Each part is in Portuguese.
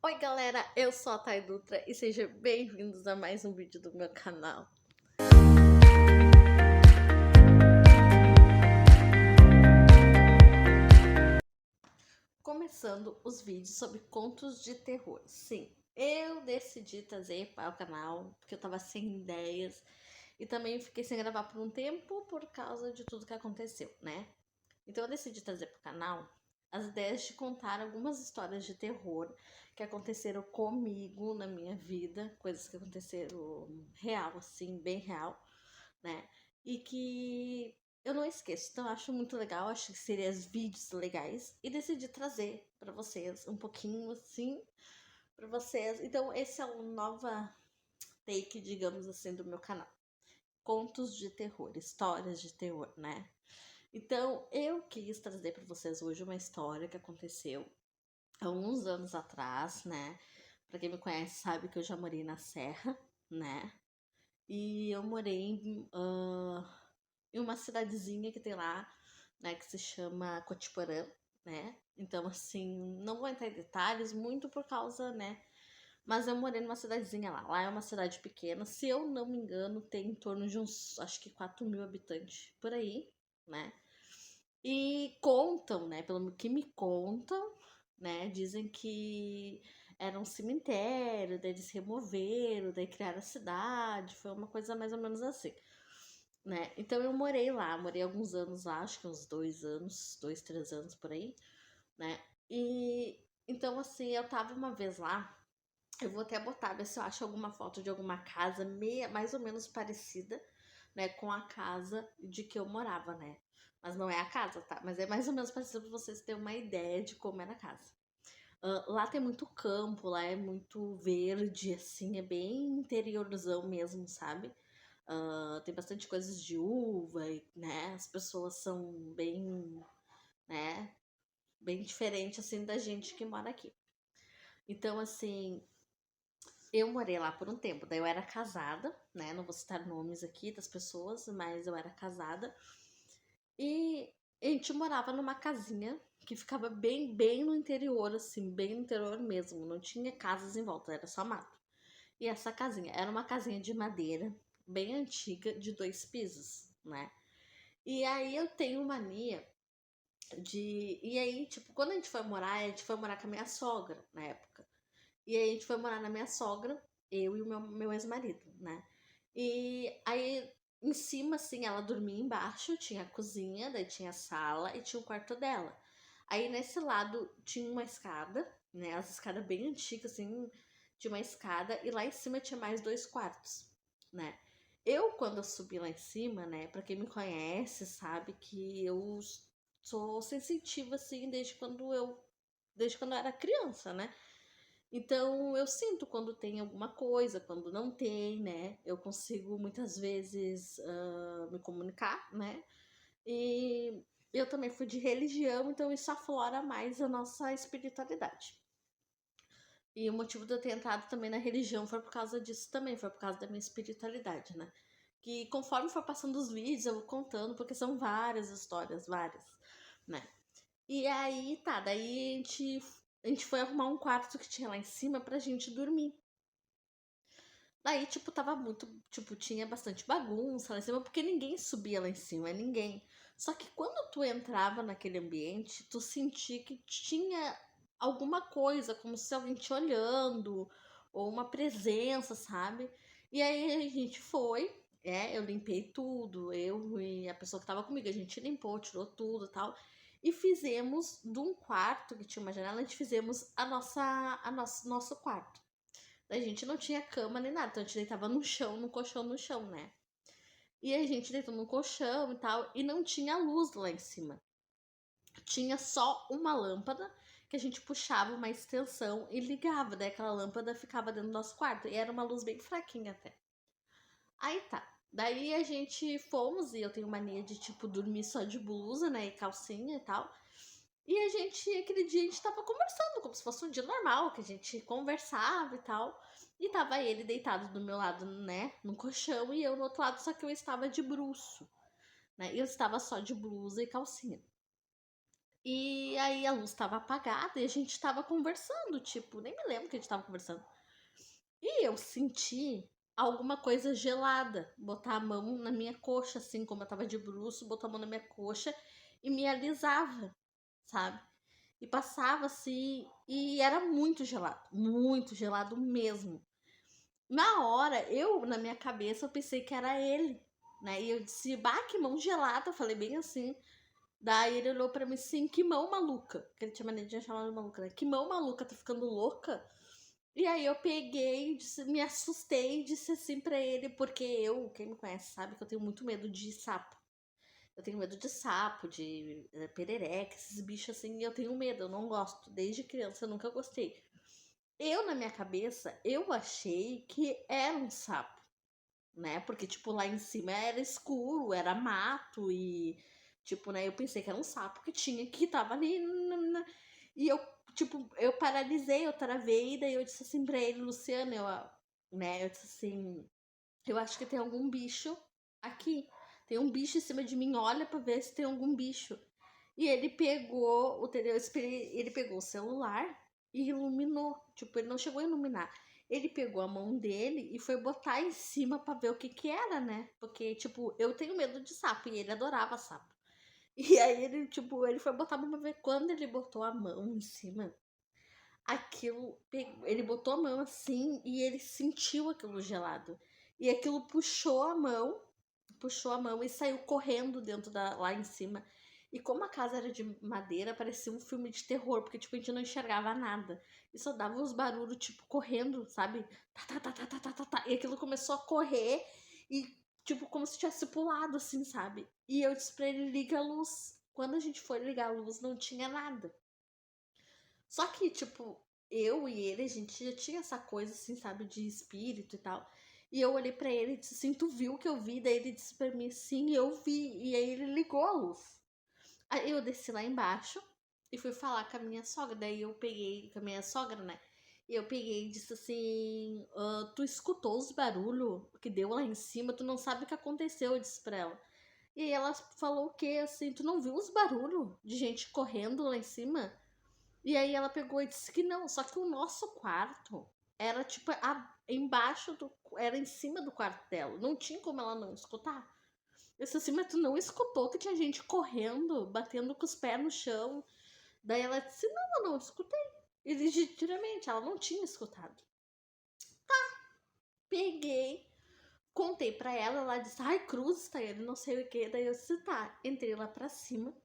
Oi galera, eu sou a Thay Dutra e sejam bem-vindos a mais um vídeo do meu canal. Começando os vídeos sobre contos de terror. Sim, eu decidi trazer para o canal porque eu tava sem ideias e também fiquei sem gravar por um tempo por causa de tudo que aconteceu, né? Então eu decidi trazer para o canal as ideias de contar algumas histórias de terror que aconteceram comigo na minha vida, coisas que aconteceram real, assim, bem real, né? E que eu não esqueço. Então eu acho muito legal, acho que seriam vídeos legais e decidi trazer para vocês um pouquinho assim para vocês. Então esse é o nova take, digamos assim, do meu canal. Contos de terror, histórias de terror, né? Então, eu quis trazer para vocês hoje uma história que aconteceu há uns anos atrás, né? Para quem me conhece sabe que eu já morei na Serra, né? E eu morei em uma cidadezinha que tem lá, né? Que se chama Cotiporã, né? Então, assim, não vou entrar em detalhes muito por causa, né? Mas eu morei numa cidadezinha lá. Lá é uma cidade pequena. Se eu não me engano, tem em torno de uns, acho que 4.000 habitantes por aí, né? E contam, né? Pelo que me contam, né? Dizem que era um cemitério, daí eles removeram, daí criaram a cidade. Foi uma coisa mais ou menos assim, né? Então eu morei lá, morei alguns anos lá, acho que uns 2 anos, 2, 3 anos por aí, né? E então, assim, eu tava uma vez lá. Eu vou até botar, ver se eu acho alguma foto de alguma casa meia, mais ou menos parecida, né, com a casa de que eu morava, né? Mas não é a casa, tá? Mas é mais ou menos parecido pra vocês terem uma ideia de como era a casa. Lá tem muito campo, lá é muito verde, assim, é bem interiorzão mesmo, sabe? Tem bastante coisas de uva, né? As pessoas são bem, né? Bem diferente, assim, da gente que mora aqui. Então, assim, eu morei lá por um tempo, daí eu era casada, né? Não vou citar nomes aqui das pessoas, mas eu era casada. E a gente morava numa casinha que ficava bem no interior, assim, bem no interior mesmo. Não tinha casas em volta, era só mato. E essa casinha era uma casinha de madeira, bem antiga, de 2 pisos, né? E aí eu tenho mania de. E aí, tipo, quando a gente foi morar com a minha sogra na época. E aí a gente foi morar na minha sogra, eu e o meu ex-marido, né? E aí em cima, assim, ela dormia embaixo, tinha a cozinha, daí tinha a sala e tinha o quarto dela. Aí nesse lado tinha uma escada, né? As escadas bem antigas, assim, tinha uma escada, e lá em cima tinha mais 2 quartos, né? Eu, quando eu subi lá em cima, né? Pra quem me conhece, sabe que eu sou sensitiva, assim, desde quando eu era criança, né? Então eu sinto quando tem alguma coisa, quando não tem, né? Eu consigo muitas vezes me comunicar, né? E eu também fui de religião, então isso aflora mais a nossa espiritualidade. E o motivo de eu ter entrado também na religião foi por causa disso também, foi por causa da minha espiritualidade, né? Que conforme for passando os vídeos, eu vou contando, porque são várias histórias, várias, né? E aí, tá, daí a gente foi arrumar um quarto que tinha lá em cima pra gente dormir. Daí, tipo, tava muito. Tipo, tinha bastante bagunça lá em cima, porque ninguém subia lá em cima, ninguém. Só que quando tu entrava naquele ambiente, tu sentia que tinha alguma coisa, como se alguém te olhando, ou uma presença, sabe? E aí a gente foi, eu limpei tudo, eu e a pessoa que tava comigo, a gente limpou, tirou tudo e tal. E fizemos de um quarto que tinha uma janela, a gente fizemos nosso quarto. A gente não tinha cama nem nada, então a gente deitava no chão, no colchão no chão, né? E a gente deitou no colchão e tal, e não tinha luz lá em cima. Tinha só uma lâmpada que a gente puxava uma extensão e ligava, daí aquela lâmpada ficava dentro do nosso quarto, e era uma luz bem fraquinha até. Aí tá. Daí a gente fomos, e eu tenho mania de, tipo, dormir só de blusa, né, e calcinha e tal. E aquele dia, a gente tava conversando, como se fosse um dia normal, que a gente conversava e tal. E tava ele deitado do meu lado, né, no colchão, e eu no outro lado, só que eu estava de bruço, né? Eu estava só de blusa e calcinha. E aí a luz estava apagada e a gente estava conversando, tipo, nem me lembro que a gente estava conversando. E eu senti alguma coisa gelada, botar a mão na minha coxa, assim, como eu tava de bruço, botar a mão na minha coxa e me alisava, sabe? E passava assim, e era muito gelado mesmo. Na hora, na minha cabeça, eu pensei que era ele, né? E eu disse, bah, que mão gelada, eu falei bem assim. Daí ele olhou pra mim assim, que mão maluca. Que ele tinha maneira de chamar de maluca, né? Que mão maluca, tá ficando louca? E aí eu peguei, me assustei e disse assim pra ele, porque quem me conhece sabe que eu tenho muito medo de sapo. Eu tenho medo de sapo, de perereca, esses bichos assim, e eu tenho medo, eu não gosto. Desde criança eu nunca gostei. Na minha cabeça, eu achei que era um sapo, né? Porque, tipo, lá em cima era escuro, era mato e, tipo, né? Eu pensei que era um sapo que tava ali. E eu, tipo, eu paralisei, eu travei, e daí eu disse assim pra ele, Luciano, eu disse assim, eu acho que tem algum bicho aqui. Tem um bicho em cima de mim, olha pra ver se tem algum bicho. E ele pegou ele pegou o celular e iluminou. Tipo, ele não chegou a iluminar. Ele pegou a mão dele e foi botar em cima pra ver o que que era, né? Porque, tipo, eu tenho medo de sapo e ele adorava sapo. E aí ele, tipo, ele foi botar a mão pra ver. Quando ele botou a mão em cima, ele botou a mão assim e ele sentiu aquilo gelado. E aquilo puxou a mão e saiu correndo lá em cima. E como a casa era de madeira, parecia um filme de terror, porque tipo, a gente não enxergava nada. E só dava uns barulhos, tipo, correndo, sabe? Tá, tá, tá, tá, tá, tá, tá, tá. E aquilo começou a correr e, tipo, como se tivesse pulado, assim, sabe? E eu disse pra ele, liga a luz. Quando a gente foi ligar a luz, não tinha nada. Só que, tipo, eu e ele, a gente já tinha essa coisa, assim, sabe, de espírito e tal. E eu olhei pra ele e disse assim, tu viu o que eu vi? Daí ele disse pra mim, sim, eu vi. E aí ele ligou a luz. Aí eu desci lá embaixo e fui falar com a minha sogra. Daí eu peguei, com a minha sogra, né? E eu peguei e disse assim, tu escutou os barulhos que deu lá em cima? Tu não sabe o que aconteceu, eu disse pra ela. E aí ela falou o quê? Assim, tu não viu os barulhos de gente correndo lá em cima? E aí ela pegou e disse que não, só que o nosso quarto era tipo embaixo era em cima do quarto dela. Não tinha como ela não escutar. Eu disse assim, mas tu não escutou que tinha gente correndo, batendo com os pés no chão. Daí ela disse, não, eu não escutei. E legitimamente, ela não tinha escutado. Peguei, contei pra ela, ela disse, ai, cruz, tá ele, não sei o que. Daí eu disse, tá, entrei lá pra cima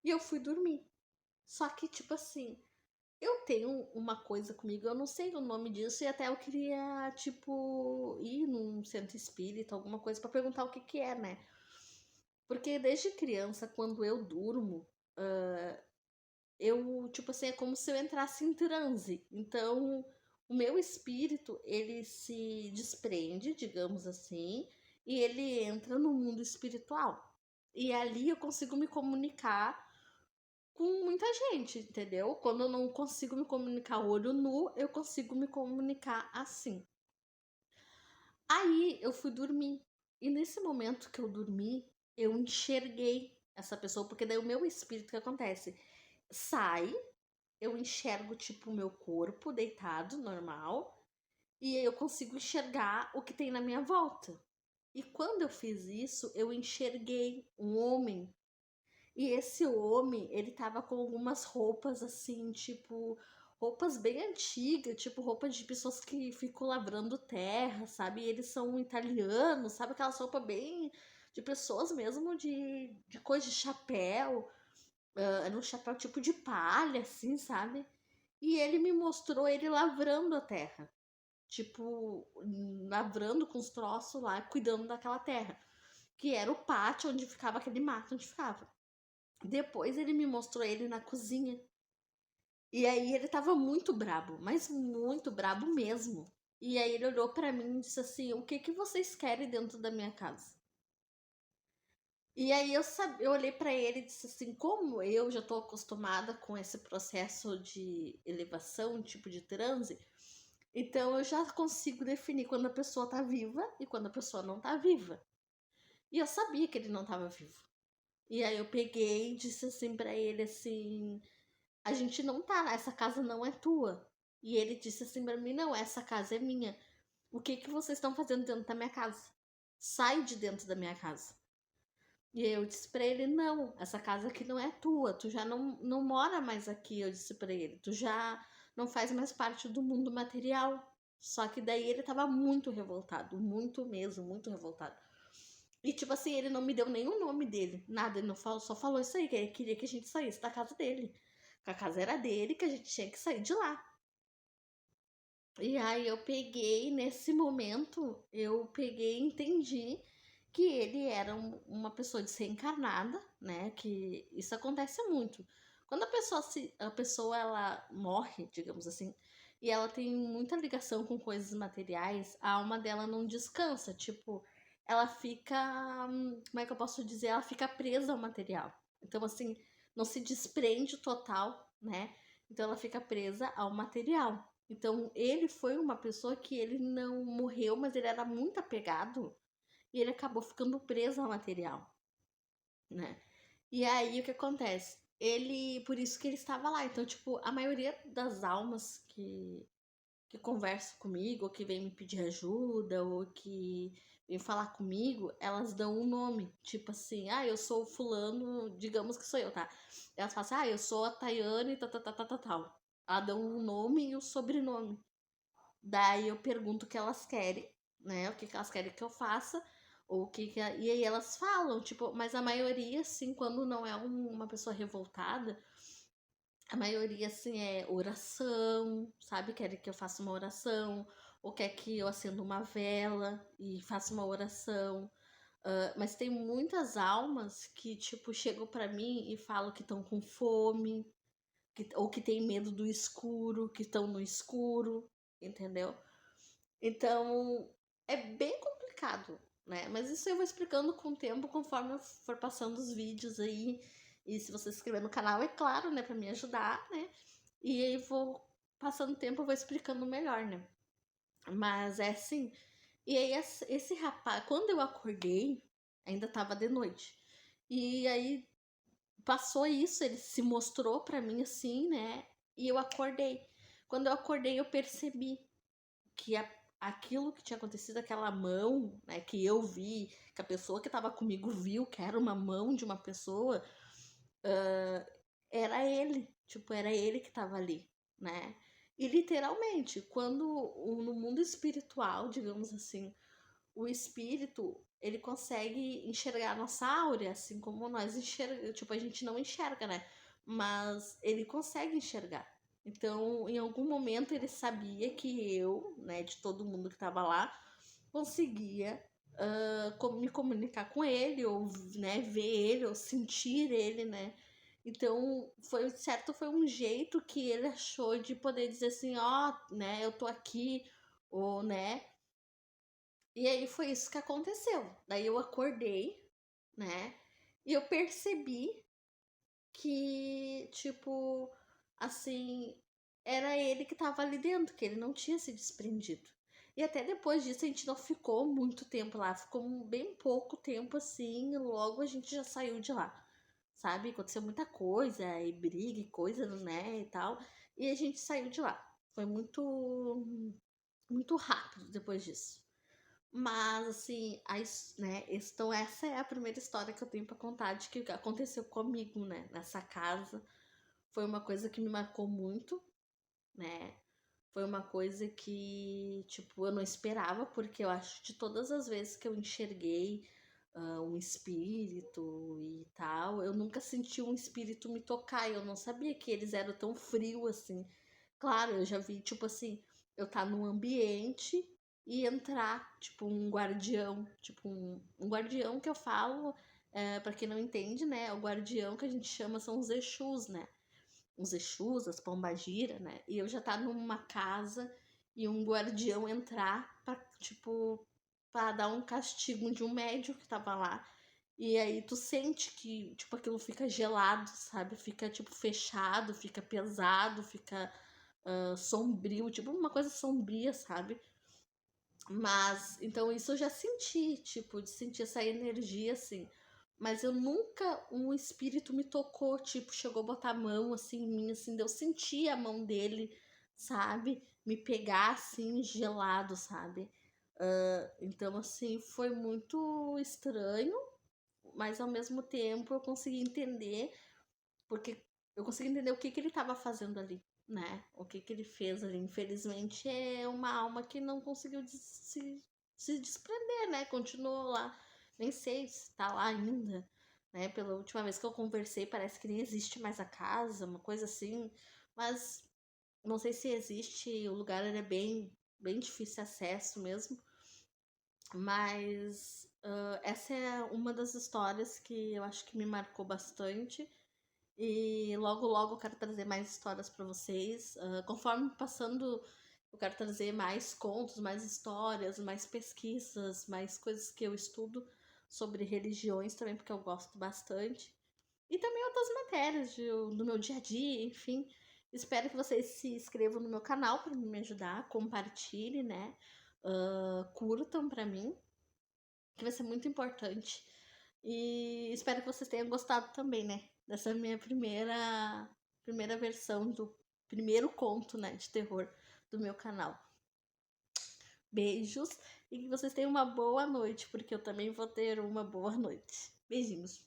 e eu fui dormir. Só que, tipo assim, eu tenho uma coisa comigo, eu não sei o nome disso, e até eu queria, tipo, ir num centro espírita, alguma coisa, pra perguntar o que que é, né? Porque desde criança, quando eu durmo, eu, tipo assim, é como se eu entrasse em transe. Então, o meu espírito, ele se desprende, digamos assim, e ele entra no mundo espiritual. E ali eu consigo me comunicar com muita gente, entendeu? Quando eu não consigo me comunicar olho nu, eu consigo me comunicar assim. Aí eu fui dormir. E nesse momento que eu dormi, eu enxerguei essa pessoa, porque daí o meu espírito, o que acontece? Sai, eu enxergo tipo o meu corpo deitado, normal, e eu consigo enxergar o que tem na minha volta. E quando eu fiz isso, eu enxerguei um homem. E esse homem, ele tava com algumas roupas assim, tipo, roupas bem antigas, tipo roupa de pessoas que ficam lavrando terra, sabe? E eles são italianos, sabe? Aquelas roupas bem de pessoas mesmo de coisa de chapéu, era um chapéu tipo de palha, assim, sabe? E ele me mostrou ele lavrando a terra, tipo, lavrando com os troços lá, cuidando daquela terra, que era o pátio onde ficava aquele mato onde ficava. Depois ele me mostrou ele na cozinha. E aí ele tava muito brabo, mas muito brabo mesmo. E aí ele olhou pra mim e disse assim: "O que que vocês querem dentro da minha casa?" E aí eu olhei pra ele e disse assim: "Como eu já tô acostumada com esse processo de elevação, tipo de transe, então eu já consigo definir quando a pessoa tá viva e quando a pessoa não tá viva." E eu sabia que ele não tava vivo. E aí eu peguei e disse assim pra ele assim, a gente não tá, essa casa não é tua. E ele disse assim pra mim, não, essa casa é minha. O que que vocês estão fazendo dentro da minha casa? Sai de dentro da minha casa. E eu disse pra ele, não, essa casa aqui não é tua, tu já não mora mais aqui, eu disse pra ele, tu já não faz mais parte do mundo material. Só que daí ele tava muito revoltado, muito mesmo, muito revoltado. E tipo assim, ele não me deu nem o nome dele, nada, ele não falou, só falou isso aí, que ele queria que a gente saísse da casa dele. Que a casa era dele, que a gente tinha que sair de lá. E aí eu peguei, nesse momento, eu peguei e entendi que ele era uma pessoa desencarnada, né? Que isso acontece muito. Quando a pessoa ela morre, digamos assim, e ela tem muita ligação com coisas materiais, a alma dela não descansa, tipo, ela fica, como é que eu posso dizer? Ela fica presa ao material. Então assim, não se desprende total, né? Então ela fica presa ao material. Então, ele foi uma pessoa que ele não morreu, mas ele era muito apegado e ele acabou ficando preso ao material, né? E aí o que acontece? Ele, por isso que ele estava lá. Então, tipo, a maioria das almas que conversam comigo, ou que vem me pedir ajuda, ou que vem falar comigo, elas dão um nome. Tipo assim, ah, eu sou o fulano, digamos que sou eu, tá? Elas falam assim, ah, eu sou a Tayane, tal. Elas dão um nome e o sobrenome. Daí eu pergunto o que elas querem, né? O que que elas querem que eu faça, ou o que que... E aí elas falam, tipo, mas a maioria, assim, quando não é uma pessoa revoltada, a maioria, assim, é oração, sabe? Querem que eu faça uma oração, ou quer que eu acenda uma vela e faça uma oração. Mas tem muitas almas que, tipo, chegam pra mim e falam que estão com fome, ou que tem medo do escuro, que estão no escuro, entendeu? Então, é bem complicado, né? Mas isso eu vou explicando com o tempo, conforme eu for passando os vídeos aí. E se você se inscrever no canal, é claro, né? Pra me ajudar, né? E aí vou passando o tempo, eu vou explicando melhor, né? Mas é assim. E aí esse rapaz, quando eu acordei, ainda tava de noite. E aí passou isso, ele se mostrou pra mim assim, né? E eu acordei. Quando eu acordei, eu percebi que aquilo que tinha acontecido, aquela mão, né, que eu vi, que a pessoa que estava comigo viu que era uma mão de uma pessoa, era ele. Tipo, era ele que estava ali, né? E literalmente, quando no mundo espiritual, digamos assim, o espírito ele consegue enxergar a nossa áurea, assim como nós enxergamos. Tipo, a gente não enxerga, né? Mas ele consegue enxergar. Então, em algum momento, ele sabia que eu, né, de todo mundo que estava lá, conseguia me comunicar com ele, ou né, ver ele, ou sentir ele, né? Então, foi certo, foi um jeito que ele achou de poder dizer assim, ó, né, eu tô aqui, ou, né, e aí foi isso que aconteceu. Daí eu acordei, né? E eu percebi que, tipo, assim, era ele que tava ali dentro, que ele não tinha se desprendido. E até depois disso a gente não ficou muito tempo lá, ficou bem pouco tempo assim, e logo a gente já saiu de lá. Sabe? Aconteceu muita coisa, e briga e coisa, né, e tal. E a gente saiu de lá. Foi muito rápido depois disso. Mas, assim, né? Então, essa é a primeira história que eu tenho pra contar de que aconteceu comigo, né? Nessa casa. Foi uma coisa que me marcou muito, né? Foi uma coisa que, tipo, eu não esperava, porque eu acho que de todas as vezes que eu enxerguei um espírito e tal, eu nunca senti um espírito me tocar. Eu não sabia que eles eram tão frios assim. Claro, eu já vi, tipo assim, eu tá num ambiente e entrar, tipo, um guardião. Tipo, um guardião que eu falo, pra quem não entende, né? O guardião que a gente chama são os Exus, né? Os Exus, as pombagira, né? E eu já tá numa casa e um guardião entrar pra, tipo, pra dar um castigo de um médium que tava lá. E aí tu sente que, tipo, aquilo fica gelado, sabe? Fica, tipo, fechado, fica pesado, fica sombrio, tipo uma coisa sombria, sabe? Mas, então isso eu já senti, tipo, de sentir essa energia, assim. mas eu nunca um espírito me tocou, tipo, chegou a botar a mão assim em mim, assim, eu senti a mão dele, sabe? Me pegar assim, gelado, sabe? Então, assim, foi muito estranho, mas ao mesmo tempo eu consegui entender, porque eu consegui entender o que que ele estava fazendo ali, né? O que que ele fez ali. Infelizmente é uma alma que não conseguiu se desprender, né? Continuou lá. Nem sei se tá lá ainda, né? Pela última vez que eu conversei, parece que nem existe mais a casa, uma coisa assim. Mas não sei se existe, o lugar ele é bem difícil acesso mesmo. Mas essa é uma das histórias que eu acho que me marcou bastante. E logo, logo eu quero trazer mais histórias para vocês. Conforme passando, eu quero trazer mais contos, mais histórias, mais pesquisas, mais coisas que eu estudo sobre religiões também, porque eu gosto bastante. E também outras matérias do meu dia a dia, enfim. Espero que vocês se inscrevam no meu canal para me ajudar, compartilhem, né? Curtam para mim, que vai ser muito importante. E espero que vocês tenham gostado também, né? Dessa minha primeira versão do primeiro conto, né, de terror do meu canal. Beijos e que vocês tenham uma boa noite, porque eu também vou ter uma boa noite. Beijinhos.